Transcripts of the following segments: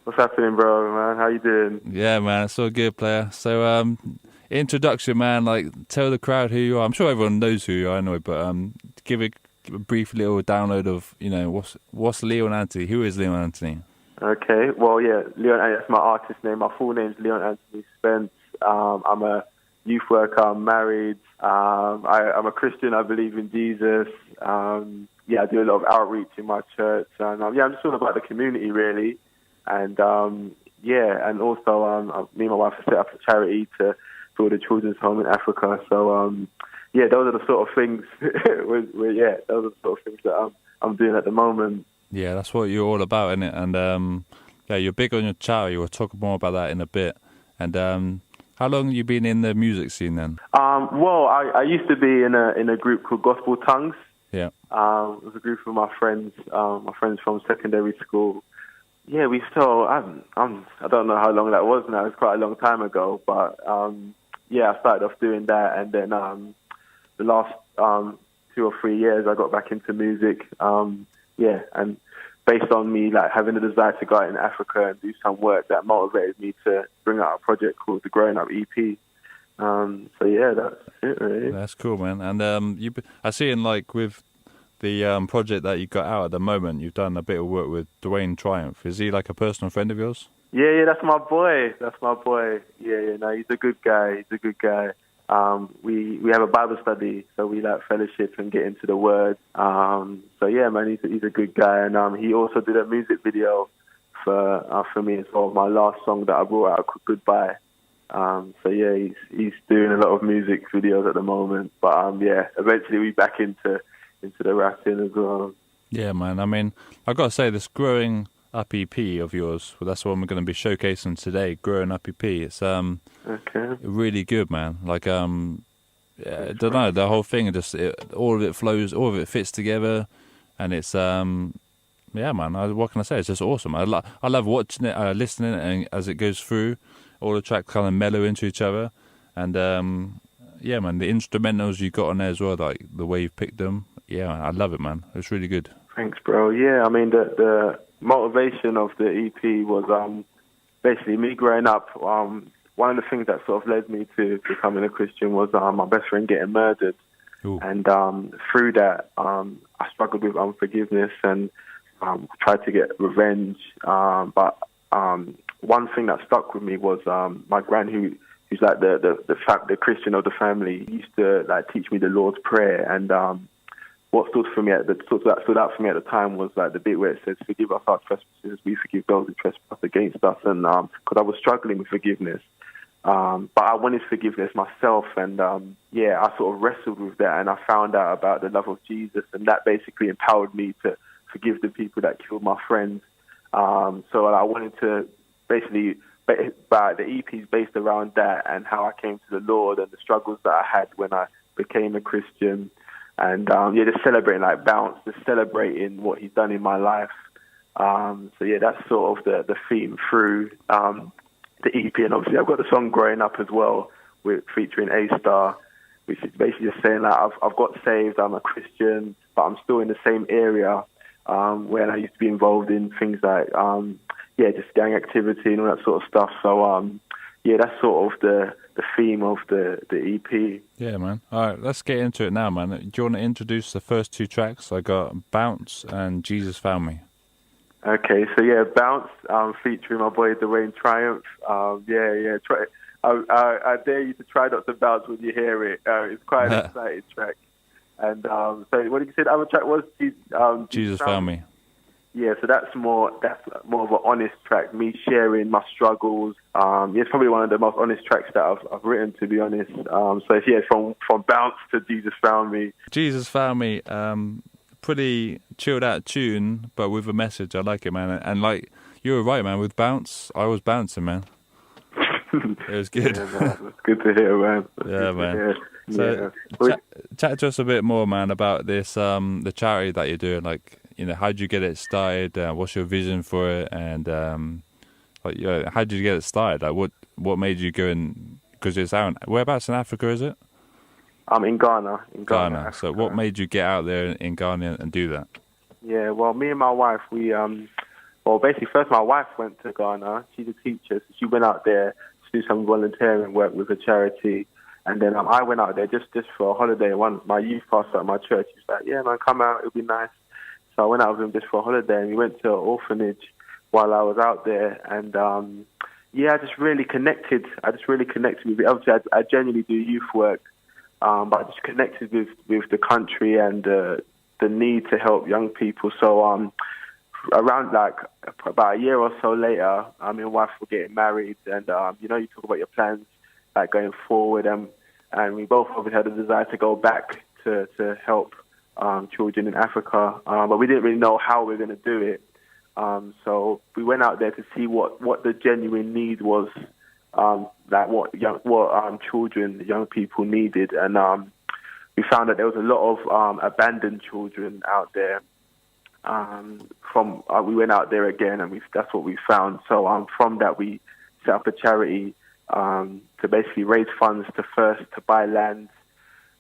What's happening, bro, man? How you doing? Yeah, man, it's all good, player. So, introduction, man. Like, tell the crowd who you are. I'm sure everyone knows who you are, anyway. But give a brief little download of what's Leon Anthony. Who is Leon Anthony? Okay, well, yeah, Leon. That's my artist name. My full name's Leon Anthony Spence. I'm a youth worker. I'm married. I'm a Christian. I believe in Jesus. I do a lot of outreach in my church, and I'm just all about the community, really. And and also me and my wife have set up a charity for the children's home in Africa. So those are the sort of things. Those are the sort of things that I'm doing at the moment. Yeah, that's what you're all about, isn't it? And you're big on your charity. We'll talk more about that in a bit. And how long have you been in the music scene then? I used to be in a group called Gospel Tongues. Yeah. It was a group of my friends from secondary school. Yeah, we still. I don't know how long that was now. It's quite a long time ago. But I started off doing that, and then the last 2 or 3 years, I got back into music. And based on me like having the desire to go out in Africa and do some work, that motivated me to bring out a project called the Growing Up EP. That's it, really. That's cool, man. And I see with the project that you got out at the moment, you've done a bit of work with Dwayne Triumph. Is he like a personal friend of yours? Yeah, that's my boy. Yeah, no, he's a good guy. We have a Bible study, so we like fellowship and get into the Word. He's a good guy, and he also did a music video for me as well. My last song that I brought out, Goodbye. He's doing a lot of music videos at the moment. But eventually we back into the rapping as well. Yeah, man. I mean, I've got to say, this Growing Up EP of yours, well, that's what we're going to be showcasing today, Growing Up EP. It's really good, man. Like, I don't know, the whole thing, all of it flows, all of it fits together, and it's, man, what can I say? It's just awesome. I love watching it, listening and as it goes through, all the tracks kind of mellow into each other, and, man, the instrumentals you got on there as well, like the way you picked them, man, I love it, man. It's really good. Thanks, bro. Yeah, I mean, the motivation of the EP was basically me growing up. One of the things that sort of led me to becoming a Christian was my best friend getting murdered. Ooh. And through that, I struggled with unforgiveness and tried to get revenge. But one thing that stuck with me was my gran, who's like the Christian of the family, used to like teach me the Lord's Prayer. And what stood out for me at the time was like the bit where it says, "Forgive us our trespasses, we forgive those who trespass against us." And because I was struggling with forgiveness, but I wanted forgiveness myself, and I sort of wrestled with that, and I found out about the love of Jesus, and that basically empowered me to forgive the people that killed my friends. So I wanted to basically, but the EP is based around that and how I came to the Lord and the struggles that I had when I became a Christian. And just celebrating like Bounce, just celebrating what he's done in my life. That's sort of the theme through the EP. And obviously I've got the song Growing Up as well, featuring A-Star, which is basically just saying like I've got saved, I'm a Christian, but I'm still in the same area where I used to be involved in things like just gang activity and all that sort of stuff. So that's sort of the theme of the EP. Yeah, man. All right, let's get into it now, man. Do you want to introduce the first two tracks? I got Bounce and Jesus Found Me. Okay, so Bounce, featuring my boy Dwayne Triumph. I dare you to try not to bounce when you hear it. It's quite an exciting track. And so what did you say the other track was? Jesus Found Me. Yeah, so that's more of an honest track, me sharing my struggles. It's probably one of the most honest tracks that I've written, to be honest. From Bounce to Jesus Found Me. Jesus Found Me, pretty chilled out tune, but with a message. I like it, man. And like, you were right, man, with Bounce, I was bouncing, man. It was good. Yeah, man. It's good to hear, man. Yeah, man. So, chat to us a bit more, man, about this, the charity that you're doing, like, how did you get it started? What's your vision for it? And how did you get it started? Like, what made you go in? Because it's out. Whereabouts in Africa is it? I'm in Ghana. Ghana. So, what made you get out there in Ghana and do that? Yeah, well, me and my wife, we well, basically, first my wife went to Ghana. She's a teacher, so she went out there to do some volunteering work with a charity. And then I went out there just for a holiday. My youth pastor at my church, he was like, yeah, man, come out, it'll be nice. So I went out with him just for a holiday, and we went to an orphanage while I was out there. And, I just really connected. With it. Obviously, I genuinely do youth work, but I just connected with the country and the need to help young people. So around about a year or so later, me and wife were getting married, and you talk about your plans going forward, and we both obviously had a desire to go back to help children in Africa, but we didn't really know how we were going to do it. So we went out there to see what the genuine need was, what children, young people needed, and we found that there was a lot of abandoned children out there. We went out there again, and that's what we found. So from that, we set up a charity to basically raise funds to buy land,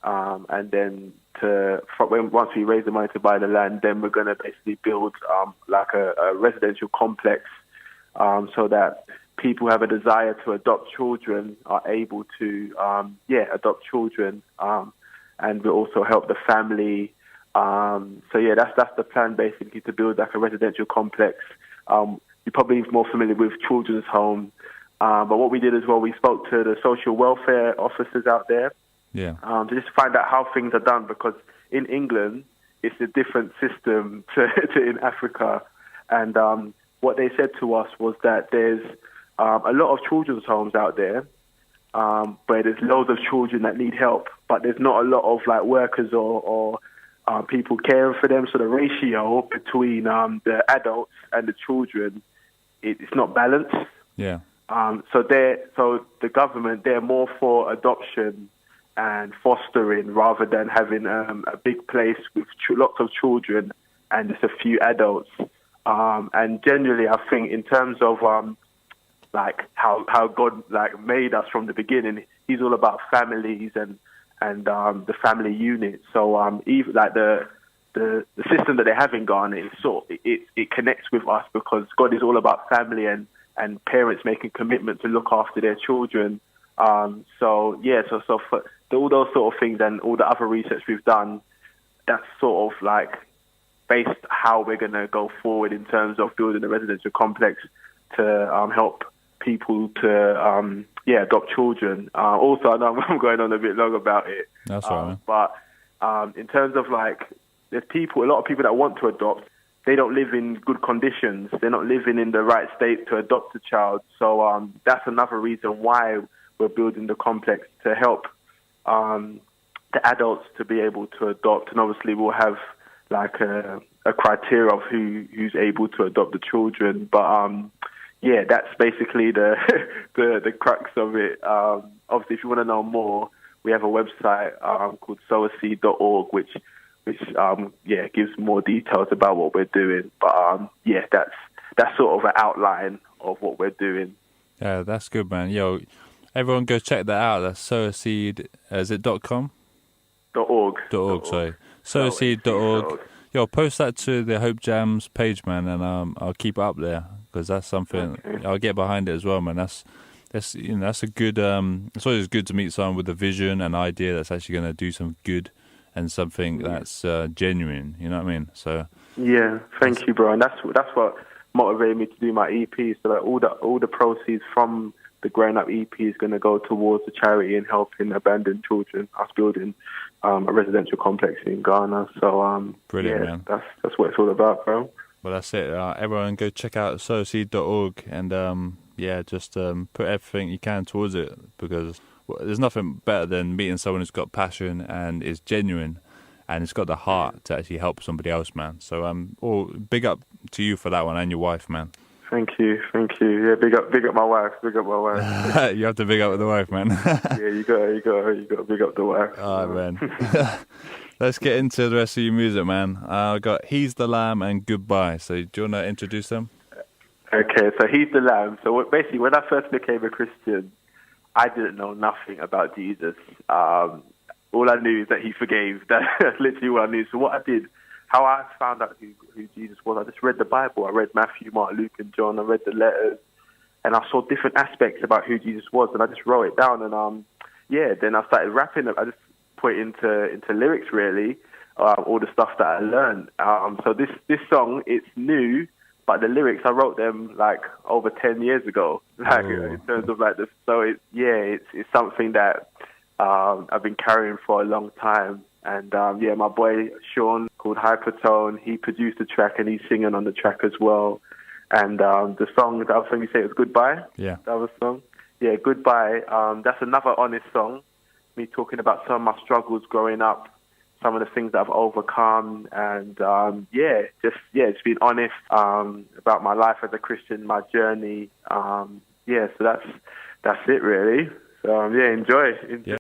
and then once we raise the money to buy the land, then we're going to basically build a residential complex, so that people who have a desire to adopt children are able to adopt children, and we'll also help the family. That's the plan, basically, to build a residential complex. You're probably more familiar with children's home, but what we did as well, we spoke to the social welfare officers out there, to just find out how things are done, because in England it's a different system to in Africa, and what they said to us was that there's a lot of children's homes out there, where there's loads of children that need help, but there's not a lot of workers or people caring for them. So the ratio between the adults and the children, it's not balanced. Yeah. So the government, they're more for adoption and fostering rather than having a big place with lots of children and just a few adults. And generally, I think in terms of how God made us from the beginning, He's all about families and the family unit. So even the system that they have in Ghana is it connects with us, because God is all about family and parents making commitment to look after their children. So for all those sort of things and all the other research we've done, that's sort of based how we're going to go forward in terms of building a residential complex to help people to adopt children. Also, I know I'm going on a bit long about it. That's all right. But in terms of there's a lot of people that want to adopt. They don't live in good conditions. They're not living in the right state to adopt a child. So that's another reason why we're building the complex, to help the adults to be able to adopt. And obviously we'll have a criteria of who's able to adopt the children. But that's basically the the crux of it. Obviously, if you want to know more, we have a website called sowerseed.org, which gives more details about what we're doing. But that's sort of an outline of what we're doing. Yeah, that's good, man. Yo, everyone go check that out. That's sowerseed. Is it .com? .org. Sorry, sowerseed.org. Yo, post that to the HopeJamz page, man, and I'll keep it up there, because that's something I'll get behind it as well, man. That's a good. It's always good to meet someone with a vision and idea that's actually going to do some good and something that's genuine. You know what I mean? So thank you, bro. And that's what motivated me to do my EP. So all the proceeds from the Growing Up EP is going to go towards the charity and helping abandoned children. Us building a residential complex in Ghana. So brilliant, man. That's what it's all about, bro. Well, that's it. Everyone go check out sowerseed.org and just put everything you can towards it, because there's nothing better than meeting someone who's got passion and is genuine and it's got the heart to actually help somebody else, man. So big up to you for that one, and your wife, man. Thank you. Yeah, big up my wife. You have to big up with the wife, man. Yeah, you got to big up the wife. All right, man. Let's get into the rest of your music, man. I got He's the Lamb and Goodbye. So do you want to introduce them? Okay, so He's the Lamb. So basically, when I first became a Christian, I didn't know nothing about Jesus. All I knew is that He forgave. That's literally what I knew. So what I did, how I found out who Jesus was. I just read the Bible. I read Matthew, Mark, Luke, and John. I read the letters, and I saw different aspects about who Jesus was, and I just wrote it down. And then I started rapping it. I just put it into lyrics, really, all the stuff that I learned. So this song, it's new, but the lyrics, I wrote them like over 10 years ago. Like in terms of like this. So it's something that I've been carrying for a long time. And my boy Sean, called Hypertone, he produced the track and he's singing on the track as well. And the song, the other song you say was Goodbye. Yeah. The other song. Yeah, Goodbye. That's another honest song. Me talking about some of my struggles growing up, some of the things that I've overcome, and just being honest about my life as a Christian, my journey. So that's it really. So enjoy. Yeah.